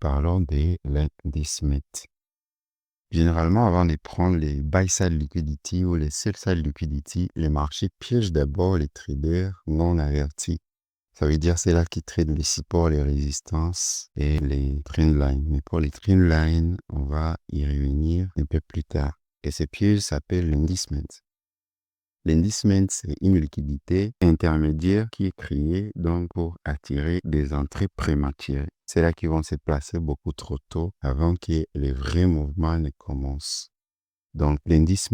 parlons de l'indice. Généralement, avant de prendre les buy-side liquidity ou les sell-side liquidity, les marchés piègent d'abord les traders non avertis. Ça veut dire c'est là qui tradent les supports, les résistances et les trendlines. Mais pour les trendlines, on va y revenir un peu plus tard. Et ces pièges s'appellent l'indice. L'indice, c'est une liquidité intermédiaire qui est créée donc pour attirer des entrées prématurées. C'est là qu'ils vont se placer beaucoup trop tôt avant que les vrais mouvements ne commencent. Donc, l'indice,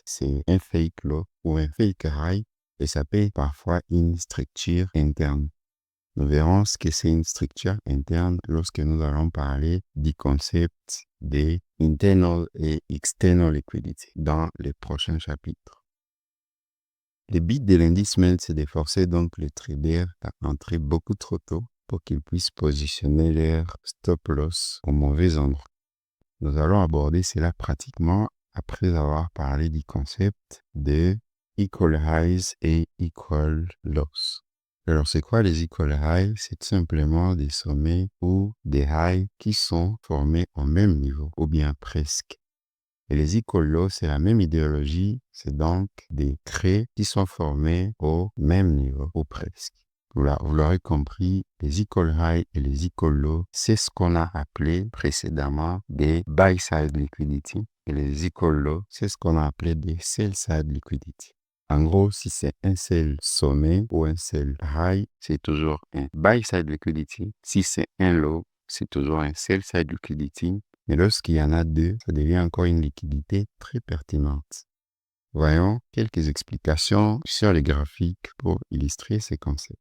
c'est un fake low ou un fake high et ça peut être parfois une structure interne. Nous verrons ce que c'est une structure interne lorsque nous allons parler du concept des internal et external liquidity dans les prochains chapitres. Le but de l'indice, c'est de forcer donc les traders à entrer beaucoup trop tôt pour qu'ils puissent positionner leur stop loss au mauvais endroit. Nous allons aborder cela pratiquement après avoir parlé du concept de equal highs et equal lows. Alors, c'est quoi les equal highs? C'est simplement des sommets ou des highs qui sont formés au même niveau, ou bien presque. Et les equal lows, c'est la même idéologie, c'est donc des traits qui sont formés au même niveau, ou presque. Vous l'aurez compris, les equal high et les equal low, c'est ce qu'on a appelé précédemment des buy-side liquidity. Et les equal low, c'est ce qu'on a appelé des sell-side liquidity. En gros, si c'est un sell sommet ou un sell high, c'est toujours un buy-side liquidity. Si c'est un low, c'est toujours un sell-side liquidity. Mais lorsqu'il y en a deux, ça devient encore une liquidité très pertinente. Voyons quelques explications sur les graphiques pour illustrer ces concepts.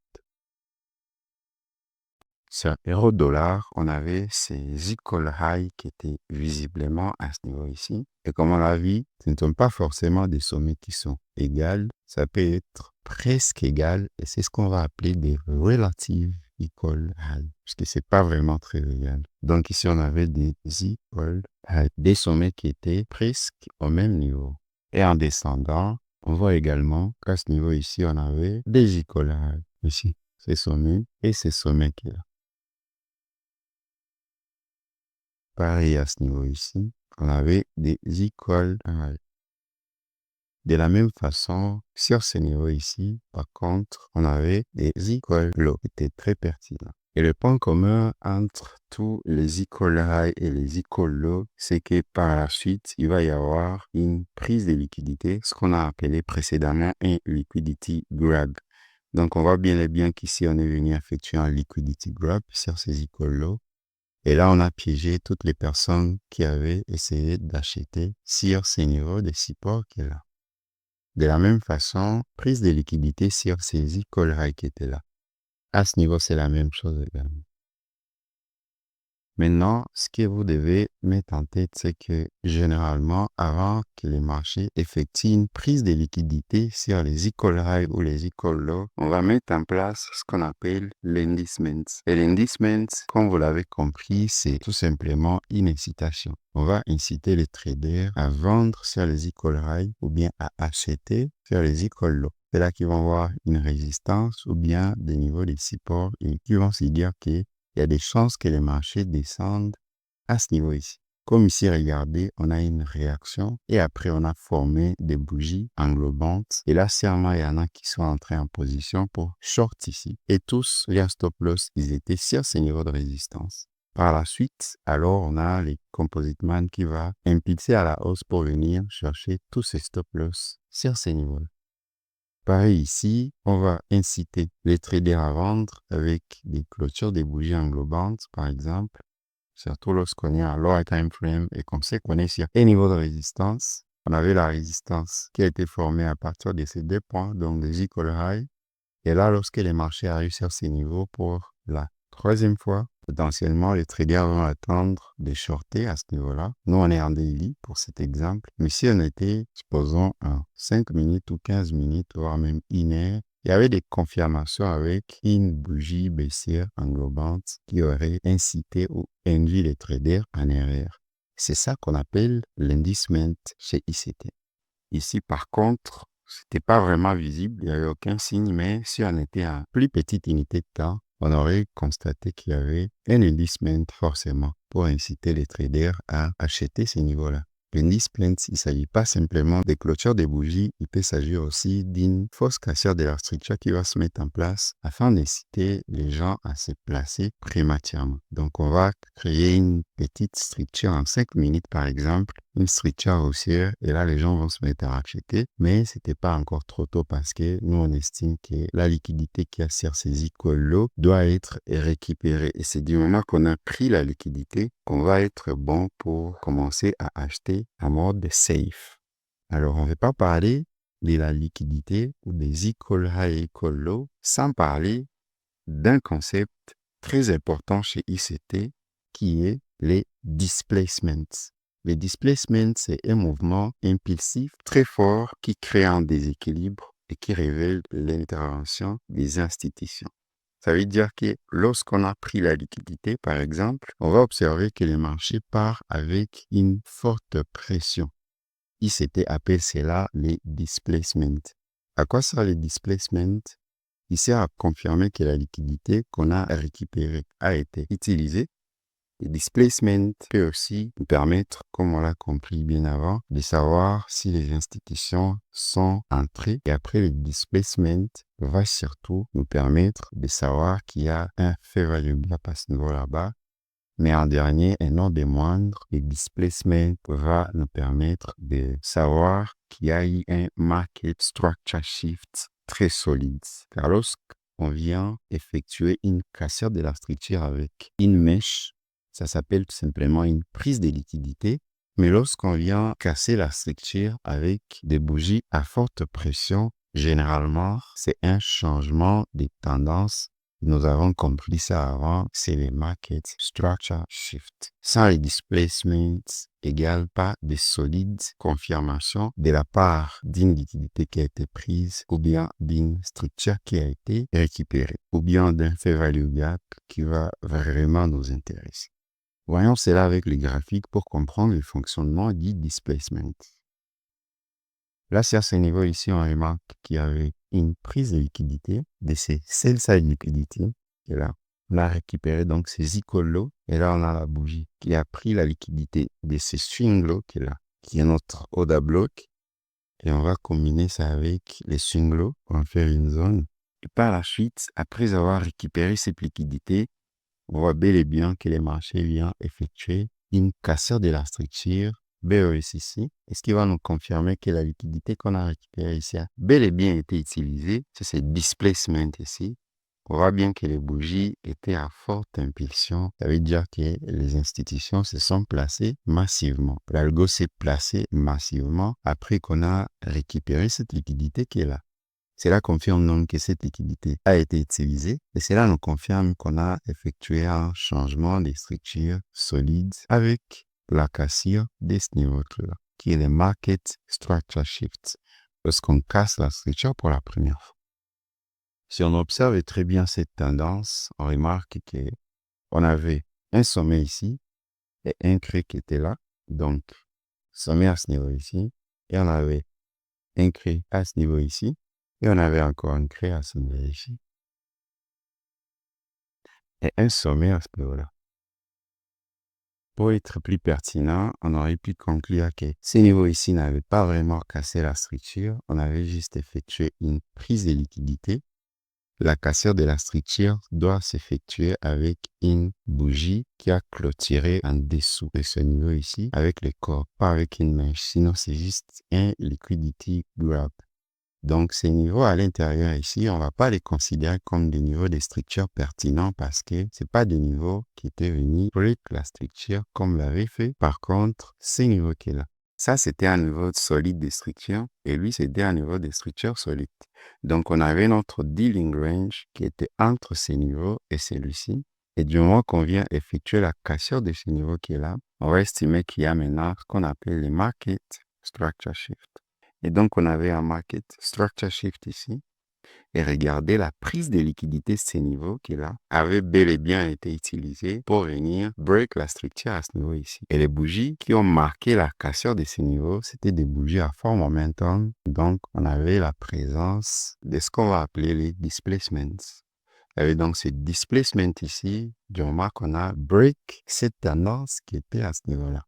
Sur euro-dollar, on avait ces equal high qui étaient visiblement à ce niveau ici. Et comme on l'a vu, ce ne sont pas forcément des sommets qui sont égales. Ça peut être presque égal et c'est ce qu'on va appeler des relative equal high, parce que c'est pas vraiment très égal. Donc ici, on avait des equal high, des sommets qui étaient presque au même niveau. Et en descendant, on voit également qu'à ce niveau ici, on avait des equal high. Ici, ces sommets et ces sommets qui est là. Pareil à ce niveau ici, on avait des equal high. De la même façon, sur ce niveau ici, par contre, on avait des equal low qui étaient très pertinents. Et le point commun entre tous les equal high et les equal low, c'est que par la suite, il va y avoir une prise de liquidité, ce qu'on a appelé précédemment un liquidity grab. Donc, on voit bien et bien qu'ici, on est venu effectuer un liquidity grab sur ces equal low. Et là, on a piégé toutes les personnes qui avaient essayé d'acheter sur ces niveaux de support qui est là. De la même façon, prise de liquidité sur ces equal high qui étaient là. À ce niveau, c'est la même chose également. Maintenant, ce que vous devez mettre en tête, c'est que généralement, avant que les marchés effectuent une prise de liquidité sur les equal high ou les equal low, on va mettre en place ce qu'on appelle l'indicement. Et l'indicement, comme vous l'avez compris, c'est tout simplement une incitation. On va inciter les traders à vendre sur les equal high ou bien à acheter sur les equal low. C'est là qu'ils vont voir une résistance ou bien des niveaux de support et qu'ils vont se dire que il y a des chances que les marchés descendent à ce niveau ici. Comme ici, regardez, on a une réaction et après, on a formé des bougies englobantes. Et là, sûrement, il y en a qui sont entrés en position pour short ici. Et tous, les stop loss, ils étaient sur ces niveaux de résistance. Par la suite, alors, on a les composite man qui va impulser à la hausse pour venir chercher tous ces stop loss sur ces niveaux. Pareil ici, on va inciter les traders à vendre avec des clôtures des bougies englobantes, par exemple, surtout lorsqu'on est à lower time frame et qu'on sait qu'on est sur un niveau de résistance. On avait la résistance qui a été formée à partir de ces deux points, donc des equal high. Et là, lorsque les marchés arrivent sur ces niveaux pour la troisième fois, potentiellement, les traders vont attendre de shorter à ce niveau-là. Nous, on est en daily pour cet exemple. Mais si on était, supposons, à 5 minutes ou 15 minutes, voire même 1 heure, il y avait des confirmations avec une bougie baissière englobante qui aurait incité ou induit les traders en erreur. C'est ça qu'on appelle l'indicement chez ICT. Ici, par contre, c'était pas vraiment visible, il n'y avait aucun signe, mais si on était à plus petite unité de temps, on aurait constaté qu'il y avait un inducement forcément pour inciter les traders à acheter ces niveaux-là. L'inducement, il ne s'agit pas simplement des clôtures des bougies, il peut s'agir aussi d'une fausse cassure de la structure qui va se mettre en place afin d'inciter les gens à se placer prématurément. Donc, on va créer une petite structure en 5 minutes, par exemple, une structure haussière, et là, les gens vont se mettre à acheter, mais c'était pas encore trop tôt parce que nous, on estime que la liquidité qui a sur ces écoles doit être récupérée. Et c'est du moment qu'on a pris la liquidité qu'on va être bon pour commencer à acheter en mode safe. Alors, on ne va pas parler de la liquidité ou des equal high, equal low sans parler d'un concept très important chez ICT qui est les displacements. Les displacements, c'est un mouvement impulsif très fort qui crée un déséquilibre et qui révèle l'intervention des institutions. Ça veut dire que lorsqu'on a pris la liquidité, par exemple, on va observer que le marché part avec une forte pression. ICT appelle cela les displacements. À quoi sert les displacements? Il sert à confirmer que la liquidité qu'on a récupérée a été utilisée. Le displacement peut aussi nous permettre, comme on l'a compris bien avant, de savoir si les institutions sont entrées. Et après, le displacement va surtout nous permettre de savoir qu'il y a un fair value gap à ce niveau là-bas. Mais en dernier, et non des moindres, le displacement va nous permettre de savoir qu'il y a eu un market structure shift très solide. Car lorsqu'on vient effectuer une cassure de la structure avec une mèche, ça s'appelle tout simplement une prise de liquidité. Mais lorsqu'on vient casser la structure avec des bougies à forte pression, généralement, c'est un changement de tendance. Nous avons compris ça avant, c'est les market structure shift. Sans les displacements égale pas de solides confirmations de la part d'une liquidité qui a été prise ou bien d'une structure qui a été récupérée ou bien d'un fair value gap qui va vraiment nous intéresser. Voyons cela avec les graphiques pour comprendre le fonctionnement du displacement. Là, sur ce niveau ici, on remarque qu'il y avait une prise de liquidité de ces sell-side liquidity. Et là, on a récupéré donc ces equal low. Et là, on a la bougie qui a pris la liquidité de ces swing low qui est là, qui est notre order block. Et on va combiner ça avec les swing low pour en faire une zone. Et par la suite, après avoir récupéré cette liquidité, on voit bel et bien que les marchés viennent effectuer une cassure de la structure BES ici, et ce qui va nous confirmer que la liquidité qu'on a récupérée ici a bel et bien été utilisée. C'est ce displacement ici. On voit bien que les bougies étaient à forte impulsion. Ça veut dire que les institutions se sont placées massivement. L'algo s'est placé massivement après qu'on a récupéré cette liquidité qui est là. Cela confirme donc que cette liquidité a été utilisée et cela nous confirme qu'on a effectué un changement de structure solide avec la cassure de ce niveau-là, qui est le market structure shift, lorsqu'on casse la structure pour la première fois. Si on observe très bien cette tendance, on remarque qu'on avait un sommet ici et un creux qui était là, donc sommet à ce niveau ici, et on avait un creux à ce niveau ici, et on avait encore un creux à ce niveau ici, et un sommet à ce niveau-là. Pour être plus pertinent, on aurait pu conclure que ces niveaux ici n'avaient pas vraiment cassé la structure, on avait juste effectué une prise de liquidité. La cassure de la structure doit s'effectuer avec une bougie qui a clôturé en dessous de ce niveau ici avec le corps, pas avec une mèche. Sinon, c'est juste un liquidity grab. Donc, ces niveaux à l'intérieur ici, on ne va pas les considérer comme des niveaux de structure pertinents parce que ce pas des niveaux qui étaient venus break la structure comme l'avait fait. Par contre, ces niveaux qui est là, ça, c'était un niveau solide de structure et lui, c'était un niveau de structure solide. Donc, on avait notre dealing range qui était entre ces niveaux et celui-ci. Et du moment qu'on vient effectuer la cassure de ce niveau qui est là, on va estimer qu'il y a maintenant ce qu'on appelle les market structure shift. Et donc, on avait un market structure shift ici. Et regardez, la prise de liquidité de ces niveaux qui est là avait bel et bien été utilisée pour venir break la structure à ce niveau ici. Et les bougies qui ont marqué la cassure de ces niveaux, c'était des bougies à fort momentum. Donc, on avait la présence de ce qu'on va appeler les displacements. Et donc, ce displacement ici, du moment qu'on a break cette tendance qui était à ce niveau-là.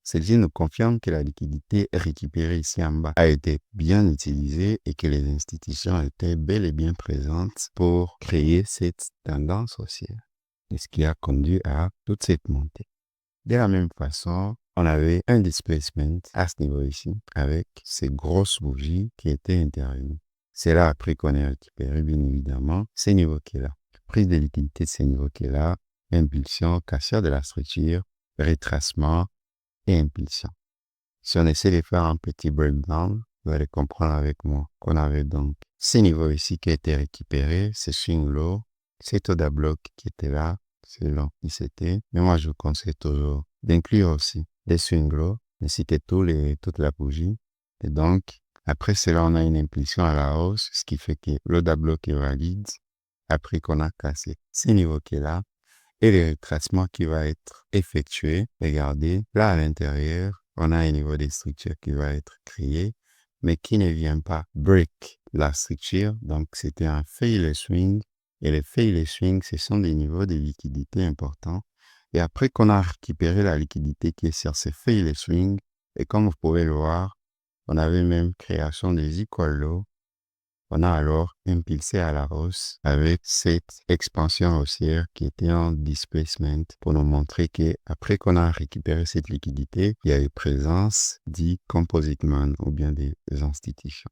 Celle-ci nous confirme que la liquidité récupérée ici en bas a été bien utilisée et que les institutions étaient bel et bien présentes pour créer cette tendance haussière. Et ce qui a conduit à toute cette montée. De la même façon, on avait un displacement à ce niveau ici avec ces grosses bougies qui étaient intervenues. C'est là après qu'on a récupéré bien évidemment ces niveaux qui est là. Prise de liquidité de ces niveaux qui est là, impulsion, cassure de la structure, retracement et impulsion. Si on essaie de faire un petit breakdown, vous allez comprendre avec moi qu'on avait donc ces niveaux ici qui étaient récupérés, ces swing low, ces taux de bloc qui étaient là, c'est long, c'était. Mais moi, je vous conseille toujours d'inclure aussi des swing low, ainsi que toute la bougie. Et donc, après cela, on a une impulsion à la hausse, ce qui fait que le bloc est valide après qu'on a cassé ces niveaux qui est là et le retracement qui va être effectué. Regardez, là à l'intérieur, on a un niveau de structure qui va être créé, mais qui ne vient pas break la structure. Donc, c'était un failure swing. Et les failure swing, ce sont des niveaux de liquidité importants. Et après qu'on a récupéré la liquidité qui est sur ces failure swing, et comme vous pouvez le voir, on avait même création des equal low. On a alors impulsé à la hausse avec cette expansion haussière qui était en displacement pour nous montrer qu'après qu'on a récupéré cette liquidité, il y a eu présence dit composite man ou bien des institutions.